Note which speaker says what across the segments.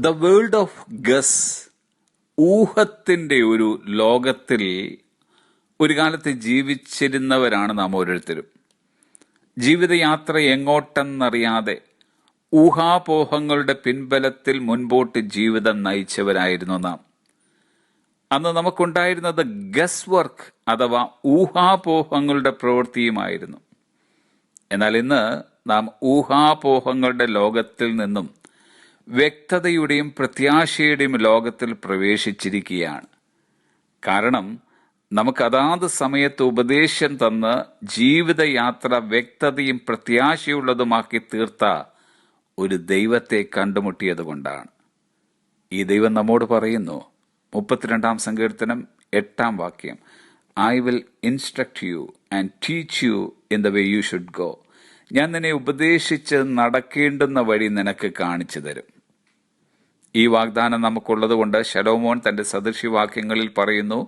Speaker 1: The world of guess, ഊഹത്തിന്റെ ഒരു ലോകത്തിൽ ഒരു കാലത്ത് ജീവിച്ചിരുന്നവരാണ് നാം ഓരോരുത്തരും. ജീവിതയാത്ര എങ്ങോട്ടെന്നറിയാതെ ഊഹാപോഹങ്ങളുടെ പിൻബലത്തിൽ മുൻപോട്ട് ജീവിതം നയിച്ചവരായിരുന്നു നാം. അന്ന് നമുക്കുണ്ടായിരുന്നത് ഗസ് വർക്ക് അഥവാ ഊഹാപോഹങ്ങളുടെ പ്രവൃത്തിയുമായിരുന്നു. എന്നാൽ ഇന്ന് നാം ഊഹാപോഹങ്ങളുടെ ലോകത്തിൽ നിന്നും വ്യക്തതയുടെയും പ്രത്യാശയുടെയും ലോകത്തിൽ പ്രവേശിച്ചിരിക്കുകയാണ്. കാരണം നമുക്ക് അതാത് സമയത്ത് ഉപദേശം തന്ന് ജീവിതയാത്ര വ്യക്തതയും പ്രത്യാശയുള്ളതുമാക്കി തീർത്ത ഒരു ദൈവത്തെ കണ്ടുമുട്ടിയത് കൊണ്ടാണ്. ഈ ദൈവം നമ്മോട് പറയുന്നു, 32-ാം സങ്കീർത്തനം 8-ാം വാക്യം, I will instruct you and teach you in the way you should go. ഞാൻ നിന്നെ ഉപദേശിച്ച് നടക്കേണ്ടുന്ന വഴി നിനക്ക് കാണിച്ചു തരും. ഈ വാഗ്ദാനം നമുക്കുള്ളത് കൊണ്ട് ശലോമോൻ തന്റെ സദൃശ്യവാക്യങ്ങളിൽ പറയുന്നു,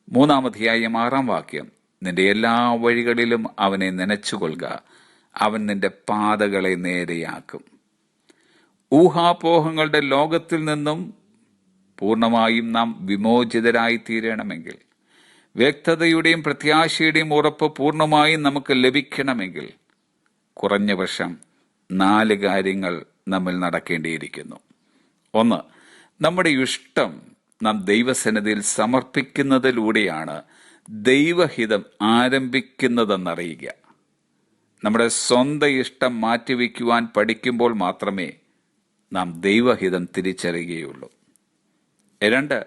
Speaker 1: 3-ാം അധ്യായം 6-ാം വാക്യം, നിന്റെ എല്ലാ വഴികളിലും അവനെ നനച്ചുകൊള്ളുക, അവൻ നിന്റെ പാതകളെ നേരെയാക്കും. ഊഹാപോഹങ്ങളുടെ ലോകത്തിൽ നിന്നും പൂർണ്ണമായും നാം വിമോചിതരായി തീരണമെങ്കിൽ, വ്യക്തതയുടെയും പ്രത്യാശയുടെയും ഉറപ്പ് പൂർണ്ണമായും നമുക്ക് ലഭിക്കണമെങ്കിൽ കുറഞ്ഞ പക്ഷം 4 കാര്യങ്ങൾ നമ്മിൽ നടക്കേണ്ടിയിരിക്കുന്നു. 1, നമ്മുടെ ഇഷ്ടം നാം ദൈവസന്നിധിയിൽ സമർപ്പിക്കുന്നതിലൂടെയാണ് ദൈവഹിതം ആരംഭിക്കുന്നതെന്നറിയുക. നമ്മുടെ സ്വന്തം ഇഷ്ടം മാറ്റിവെക്കുവാൻ പഠിക്കുമ്പോൾ മാത്രമേ നാം ദൈവഹിതം തിരിച്ചറിയുകയുള്ളൂ. 2,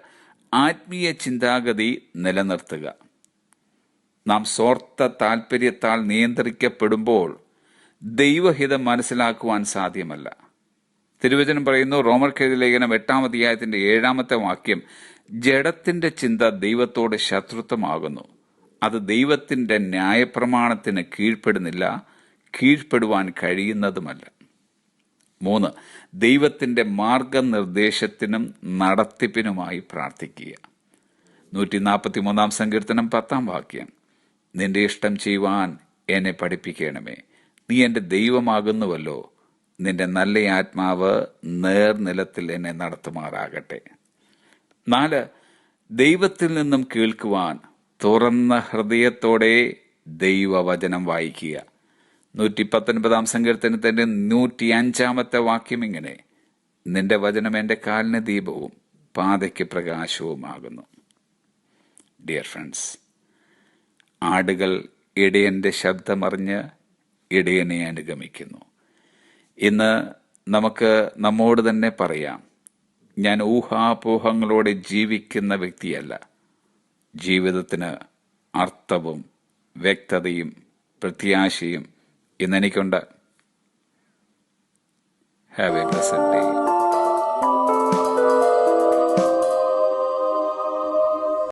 Speaker 1: ആത്മീയ ചിന്താഗതി നിലനിർത്തുക. നാം സ്വാർത്ഥ താല്പര്യത്താൽ നിയന്ത്രിക്കപ്പെടുമ്പോൾ ദൈവഹിതം മനസ്സിലാക്കുവാൻ സാധ്യമല്ല. തിരുവചനം പറയുന്നു, റോമർക്കെഴുതിയ ലേഖനം 8-ാം അധ്യായത്തിന്റെ 7-ാമത്തെ വാക്യം, ജഡത്തിന്റെ ചിന്ത ദൈവത്തോട് ശത്രുത്വമാകുന്നു, അത് ദൈവത്തിന്റെ ന്യായപ്രമാണത്തിന് കീഴ്പ്പെടുന്നില്ല, കീഴ്പ്പെടുവാൻ കഴിയുന്നതുമല്ല. 3, ദൈവത്തിന്റെ മാർഗനിർദ്ദേശത്തിനും നടത്തിപ്പിനുമായി പ്രാർത്ഥിക്കുക. 143-ാം സങ്കീർത്തനം 10-ാം വാക്യം, നിന്റെ ഇഷ്ടം ചെയ്യുവാൻ എന്നെ പഠിപ്പിക്കണമേ, നീ എന്റെ ദൈവമാകുന്നുവല്ലോ, നിന്റെ നല്ല ആത്മാവ് നേർനിലത്തിൽ എന്നെ നടത്തുമാറാകട്ടെ. 4, ദൈവത്തിൽ നിന്നും കേൾക്കുവാൻ തുറന്ന ഹൃദയത്തോടെ ദൈവവചനം വായിക്കുക. 119-ാം സങ്കീർത്തനത്തിന്റെ 105-ാമത്തെ വാക്യം ഇങ്ങനെ, നിന്റെ വചനം എന്റെ കാലിന് ദീപവും പാതയ്ക്ക് പ്രകാശവുമാകുന്നു. ഡിയർ ഫ്രണ്ട്സ്, ആടുകൾ ഇടയന്റെ ശബ്ദമറിഞ്ഞ് ഇടയനെ അനുഗമിക്കുന്നു. ഇന്ന് നമുക്ക് നമ്മോട് തന്നെ പറയാം, ഞാൻ ഊഹാപോഹങ്ങളോടെ ജീവിക്കുന്ന വ്യക്തിയല്ല. ജീവിതത്തിന് അർത്ഥവും വ്യക്തതയും പ്രത്യാശയും ഇന്നെനിക്കുണ്ട്. Have a blessed day.